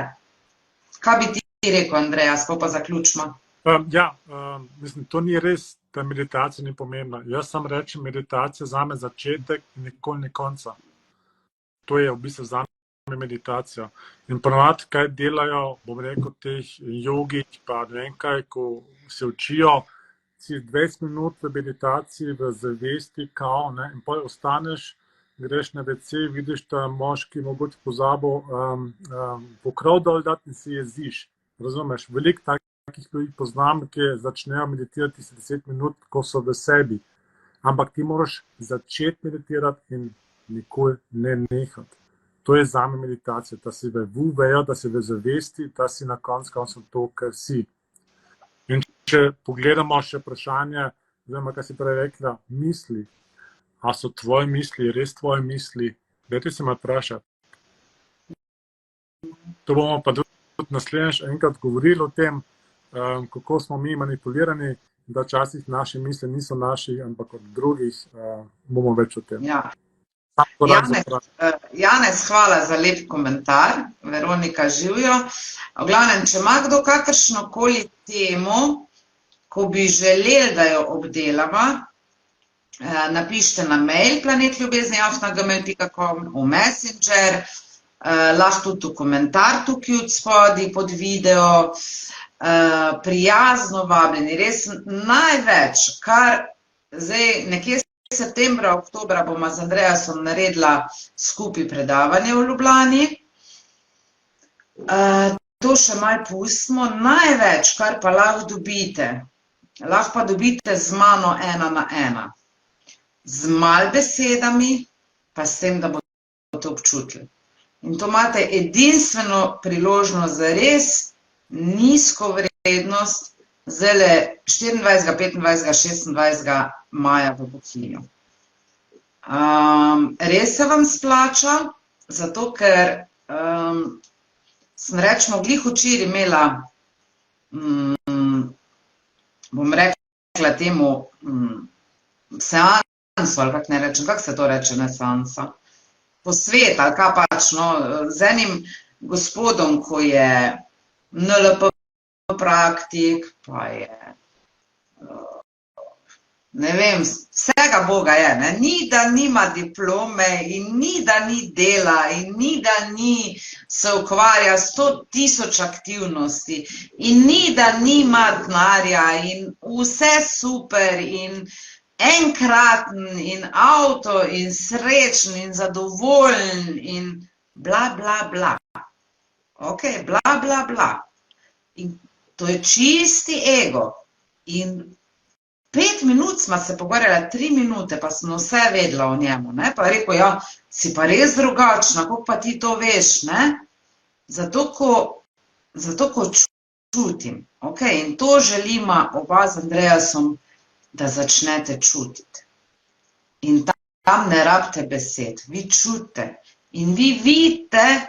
Kaj bi ti rekel, Andreas, pa zaključimo? Mislim, to ni res, da meditacija ni pomembna. Jaz sam rečem, meditacija zame začetek in nikoli ni konca. To je v bistvu zame meditacija. In ponavadi, kaj delajo, bom rekel, teh jogi, pa ne vem kaj, ko se učijo, si 20 minut v meditaciji, v zavesti, kao, ne, in potem ostaneš, greš na WC, vidiš, da moški mogoče pozabil pokrov dol dati in si jeziš. Razumeš, veliko takih ljudi poznam, ki začnejo meditirati 10 minut, ko so v sebi. Ampak ti moraš začeti meditirati in nikoli ne nehati. To je zame meditacija, da si v vejo, da si v zavesti, da si na koncu to, kar si. če pogledamo še vprašanje, oziroma, kaj si prej rekla, misli. A so tvoje misli res tvoje misli? Dajte se me vprašati. To bomo pa tudi naslednjič enkrat govorili o tem, kako smo mi manipulirani, da včasih naše misli niso naši, ampak od drugih, bomo več o tem. Ja. Janez, hvala za lep komentar. Veronika, živijo. V glavnem, če ima kdo kakršnokoli temo, ko bi želeli, da jo obdelava, napišite na mail planetljubezniafna@gmail.com, v Messenger, lahko tudi v komentar tukaj od spodaj pod video. Prijazno vabljeni, res največ, kar zdaj nekje septembra, oktobra bomo z Andreasom naredila skupaj predavanje v Ljubljani. To še malo pustimo. Največ, kar pa lahko dobite, lahko pa dobite z mano 1 na 1. Z malo besedami, pa s tem, da boste občutili. In to imate edinstveno priložnost za res nizko vrednost zdajle 24., 25., 26. maja v Bohinju. Res se vam splača, zato ker sem rečemo glih včeraj imela, bom rekla temu, seanso, ali kako ne rečem, kako se to reče, ne seansa? Posvet, ali kaj pač, no, z enim gospodom, ko je NLP praktik, pa je, ne vem, vsega Boga je, ne, ni da nima diplome in ni da ni dela in ni da ni se ukvarja 100.000 aktivnosti in ni da nima denarja in vse super in enkraten in avto in srečen in zadovoljen in bla, bla, bla. Ok, bla, bla, bla. In to je čisti ego. In 5 minut sva se pogovarjala, 3 minute, pa sem vse vedela o njemu, ne, pa rekel, ja, si pa res drugačna, kako pa ti to veš, ne? Zato, ko čutim, ok, in to želima oba z Andreasom, da začnete čutiti. In tam ne rabite besed, vi čutite. In vi vidite,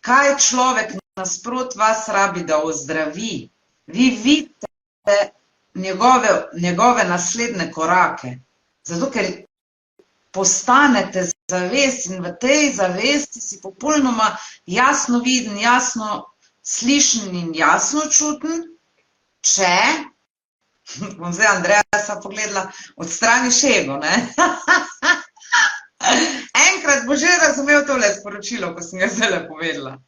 kaj človek nasprot vas rabi, da ozdravi. Vi vidite njegove naslednje korake. Zato, ker postanete zavest in v tej zavesti si popolnoma jasno viden, jasno slišen in jasno čuten, če, bom zdaj Andreasa pogledala, odstraniš ego, ne? Enkrat bo že razumel tole sporočilo, ko sem ga zdajle povedala.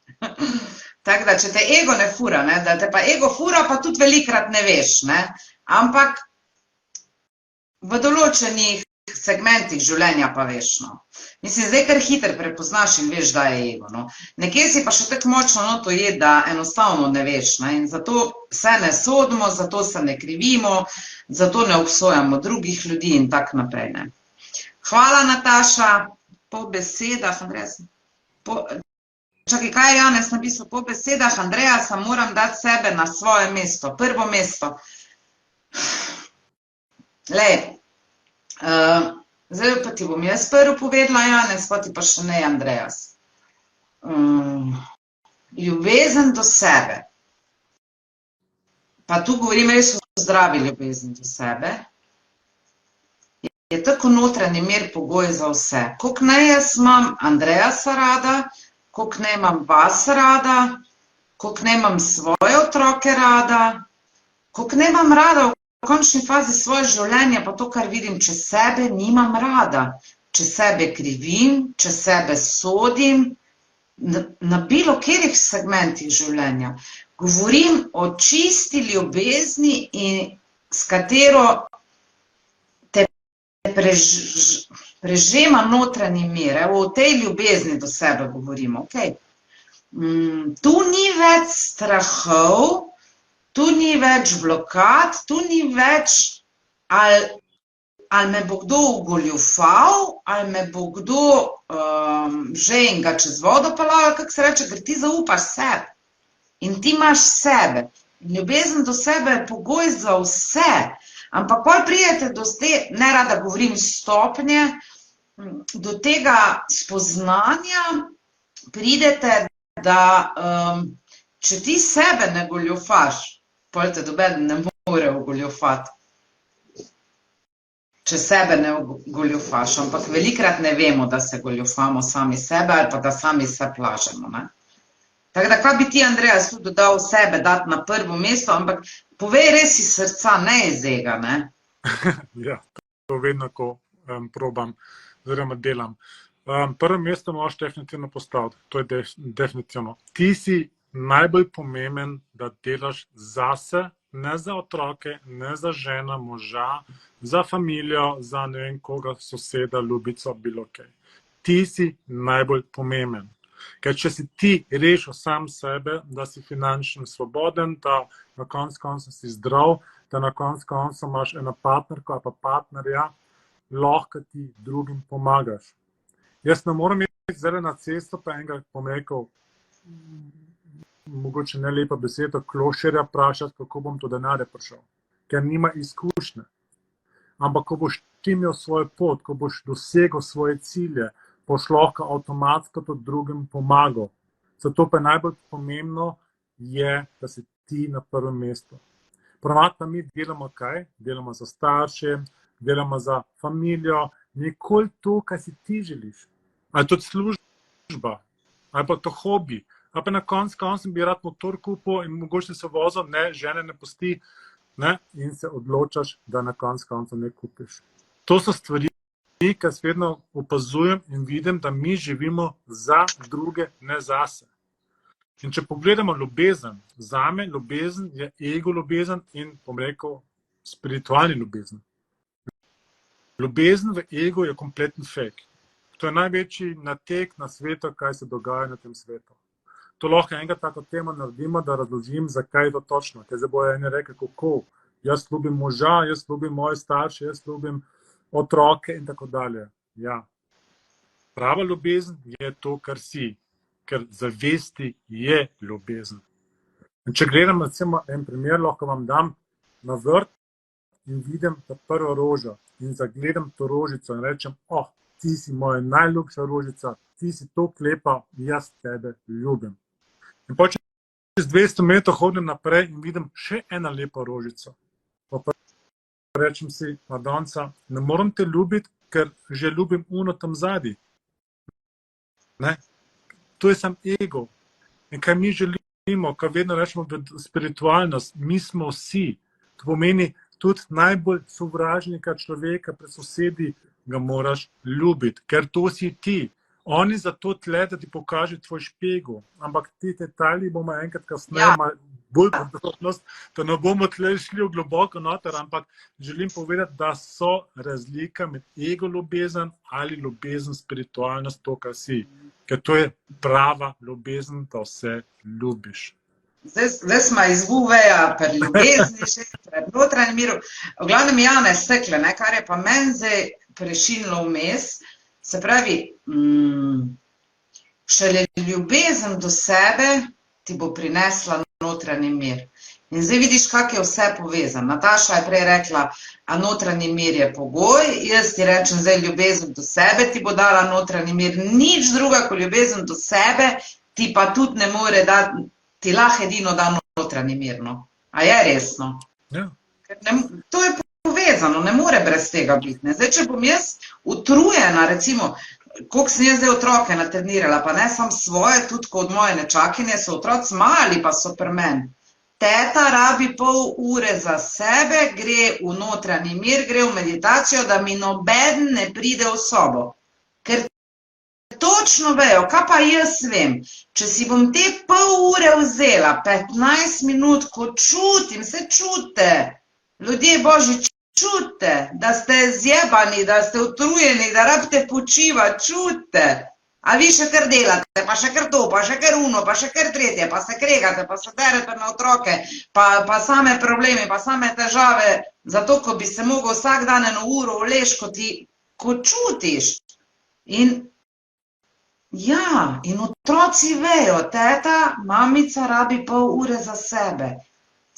Tako da, če te ego ne fura, ne, da te pa ego fura, pa tudi velikrat ne veš, ne, ampak v določenih segmentih življenja pa veš, no. Mislim, zdaj kar hitro prepoznaš in veš, da je ego, no. Nekje si pa še tako močno noto je, da enostavno ne veš, ne, in zato se ne sodimo, zato se ne krivimo, zato ne obsojamo drugih ljudi in tak naprej, ne. Hvala, Nataša, po besedah, Andreas, čakaj, kaj je Janez napisal? Po besedah Andreasa moram dati sebe na svoje mesto, prvo mesto. Lej, zdaj pa ti bom jaz prvo povedala, Janez, pa ti pa še ne, Andreas. Ljubezen do sebe, pa tu govorim res o zdravi ljubezni do sebe, je tako notranji mir pogoj za vse. Koliko ne jaz imam Andreasa rada, koliko ne imam vas rada, koliko ne imam svoje otroke rada, koliko ne imam rada v končni fazi svoje življenje, pa to, kar vidim, če sebe nimam rada, če sebe krivim, če sebe sodim, na bilo katerih segmentih življenja. Govorim o čisti ljubezni, s katero te prežema notranji mir. Evo, o tej ljubezni do sebe govorimo, ok? Tu ni več strahov, tu ni več blokad, tu ni več, ali me bo kdo ogoljufal, ali me bo kdo ženga čez vodo pelal, kako se reče, ker ti zaupaš sebi. In ti imaš sebe. Ljubezen do sebe je pogoj za vse, ampak pol pridete do te, ne rada govorim stopnje, do tega spoznanja pridete, da če ti sebe ne goljufaš, pol te noben ne more ogoljufati. Če sebe ne goljufaš, ampak velikrat ne vemo, da se goljufamo sami sebe ali pa da sami se plažemo, ne. Tako da, kaj bi ti, Andreja, tu dodal sebe, dati na prvo mesto, ampak povej res iz srca, ne iz ega, ne. Ja, to vedno, ko probam, oziroma delam. Prvo mesto moraš definitivno postaviti, to je definitivno. Ti si najbolj pomemben, da delaš zase, ne za otroke, ne za žena, moža, za familijo, za ne vem koga, soseda, ljubico, bilo kaj. Ti si najbolj pomemben. Ker če si ti rešil sam sebe, da si finančno svoboden, da na koncu si zdrav, da na koncu imaš eno partnerko ali pa partnerja, lahko ti drugim pomagaš. Jaz ne moram iti zdaj na cesto, pa enega, bom rekel, mogoče ne lepa beseda, klošerja vprašati, kako bom to denarja prišel. Ker nima izkušnje. Ampak, ko boš ti imel svoj pot, ko boš dosegel svoje cilje, boš lahko avtomatsko to drugim pomagal. Zato pa najbolj pomembno je, da si ti na prvem mestu. Ponavadi mi delamo kaj? Delamo za starše, delamo za familijo, nikoli to, kaj si ti želiš. Ali to služba, ali pa to hobi, ali pa na koncu bi rad motor kupil in mogoče se vozil, ne, žene ne pusti, ne, in se odločaš, da na koncu ne kupiš. To so stvari, ki jaz vedno opazujem in vidim, da mi živimo za druge, ne zase. In če pogledamo ljubezen, zame ljubezen je ego ljubezen in, bom rekel, spiritualni ljubezen. Ljubezen v ego je kompleten fake. To je največji natek na svetu, kaj se dogaja na tem svetu. To lahko enkrat tako temo naredimo, da razložim, zakaj je to točno. Ker se bojo eni rekli, kako, jaz ljubim moža, jaz ljubim moje starše, jaz ljubim otroke in tako dalje. Ja. Prava ljubezen je to, kar si, ker zavesti je ljubezen. In če gledam recimo en primer, lahko vam dam na vrt in vidim ta prvo rožo in zagledam to rožico in rečem, ti si moja najljubša rožica, ti si toliko lepa, jaz tebe ljubim. In pa čez 200 metrov hodim naprej in vidim še ena lepa rožica. Pa rečem si, Madonca, ne moram te ljubiti, ker že ljubim uno tam zadaj. Ne? To je sam ego. In kaj mi želimo, kaj vedno rečemo v spiritualnost, mi smo vsi. To pomeni tudi najbolj sovražnika človeka pred sosedi ga moraš ljubiti, ker to si ti. Oni zato tle, da ti pokaže tvoj špegel, ampak ti detajli bomo enkrat kasneje bolj podrobnost, da ne bomo tle šli v globoko noter, ampak želim povedati, da so razlika med ego ljubezen ali ljubezen spiritualnost, to, kar si. Ker to je prava ljubezen, da vse ljubiš. Zdaj smo izguveja pri ljubezni, še pred notranjim miru. V glavnem Jane stekle, ne, kar je pa meni zdaj prešinilo vmes, se pravi, šele ljubezen do sebe ti bo prinesla notranji mir. In zdaj vidiš, kako je vse povezano. Nataša je prej rekla, a notranji mir je pogoj, jaz ti rečem zdaj ljubezen do sebe ti bo dala notranji mir, nič druga kot ljubezen do sebe, ti pa tudi ne more dati, ti lahko edino da notranji mir, no. A je resno? Ja. To je povezano, ne more brez tega biti. Ne. Zdaj, če bom jaz utrujena, recimo, koliko sem jaz zdaj otroke natrenirala, pa ne sam svoje, tudi kot moje nečakinje, so otroci mali, pa so pri meni. Teta rabi pol ure za sebe, gre v notranji mir, gre v meditacijo, da mi noben ne pride v sobo. Ker točno vejo, kaj pa jaz vem, če si bom te pol ure vzela, 15 minut, ko čutim, se čute, ljudje božji, čute, da ste zjebani, da ste utrujeni, da rabite počivati, čute. A vi še kar delate, pa še kar to, pa še kar uno, pa še kar tretje, pa se kregate, pa se derete na otroke, pa same problemi, pa same težave, zato ko bi se mogel vsak dan eno uro vleč, ko čutiš. In ja, in otroci vejo, teta, mamica rabi pol ure za sebe.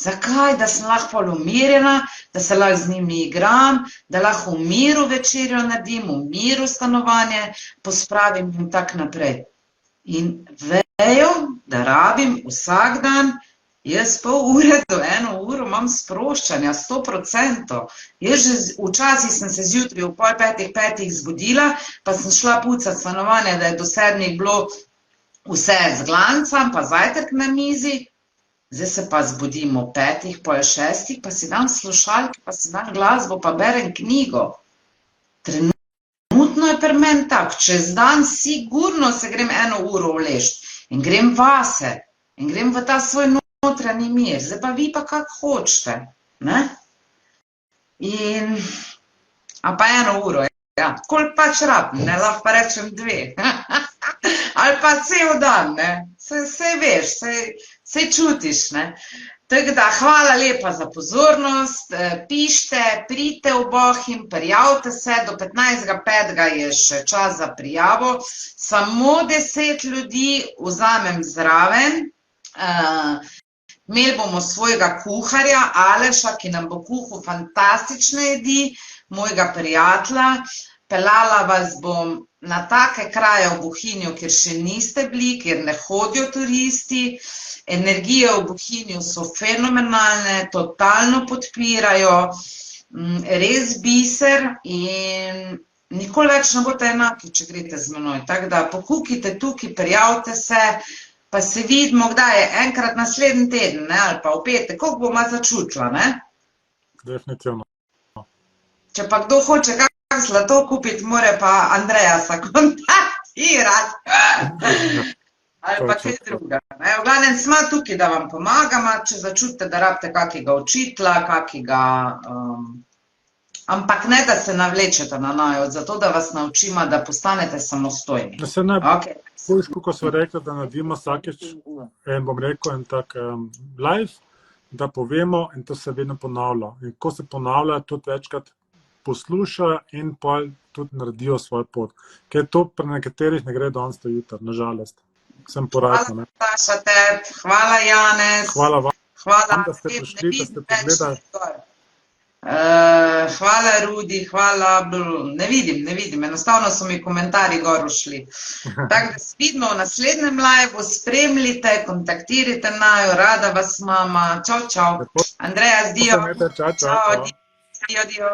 Zakaj? Da sem lahko pol umirjena, da se lahko z njimi igram, da lahko v miru večerjo naredim, v miru stanovanje pospravim in tak naprej. In vejo, da rabim vsak dan, jaz pol ure do 1 uro imam sproščanja, 100%. Jaz že včasih sem se zjutraj v pol 5:05 zbudila, pa sem šla pucat stanovanje, da je do 7 bilo vse z glancem, pa zajtrk na mizi. Zdaj se pa zbudim ob 5, pol 6, pa si dam slušalke, pa si dam glasbo, pa berem knjigo. Trenutno je pri meni tak, čez dan sigurno se grem 1 uro vlešt in grem vase in grem v ta svoj notranji mir. Zdaj pa vi pa kak hočete, ne? In, a pa 1 uro, ja, koliko pač rabim, ne, lahko pa rečem 2. Ali pa cel dan, ne, sej veš, sej čutiš, ne. Tako da, hvala lepa za pozornost, pište, pridite v Bohinj, prijavite se, do 15.5. je še čas za prijavo, samo 10 ljudi vzamem zraven, imeli bomo svojega kuharja, Aleša, ki nam bo kuhal fantastične jedi, mojega prijatelja, pelala vas bom na take kraje v Bohinju, kjer še niste bili, kjer ne hodijo turisti, energije v Bohinju so fenomenalne, totalno podpirajo, res biser in nikoli več ne boste enaki, če greste z menoj. Tako da pokukajte tukaj, prijavite se, pa se vidimo, kdaj je, enkrat naslednji teden, ne, ali pa v petek, koliko bomo začutila, ne? Definitivno. Če pa kdo hoče kak zlato kupiti, more pa Andrejasa kontaktirati. Ali pa kaj druga. V glavnem smo tukaj, da vam pomagamo, če začutite, da rabite kakega učitla, kakega... Ampak ne, da se navlečete na naju, zato da vas naučimo, da postanete samostojni. Da se ne boš, kako smo rekli, da naredimo vsakeč, bom rekel, en tak live, da povemo in to se vedno ponavlja. In ko se ponavlja, tudi večkrat posluša in pa tudi naredijo svoj pot. Ker to pri nekaterih ne gre danes do jutra, nažalost. Sem poradil, ne? Hvala, Saša, tebi. Hvala, Janez. Hvala vam, Hvala, da ste prišli, da ste pogledali. Hvala, Rudi, hvala, ne vidim, enostavno so mi komentarji gor ušli. Tako da se vidimo v naslednjem live, spremljite, kontaktirajte naju, rada vas mama, čau, čau. Andreja, zdijo. Čau. Dio.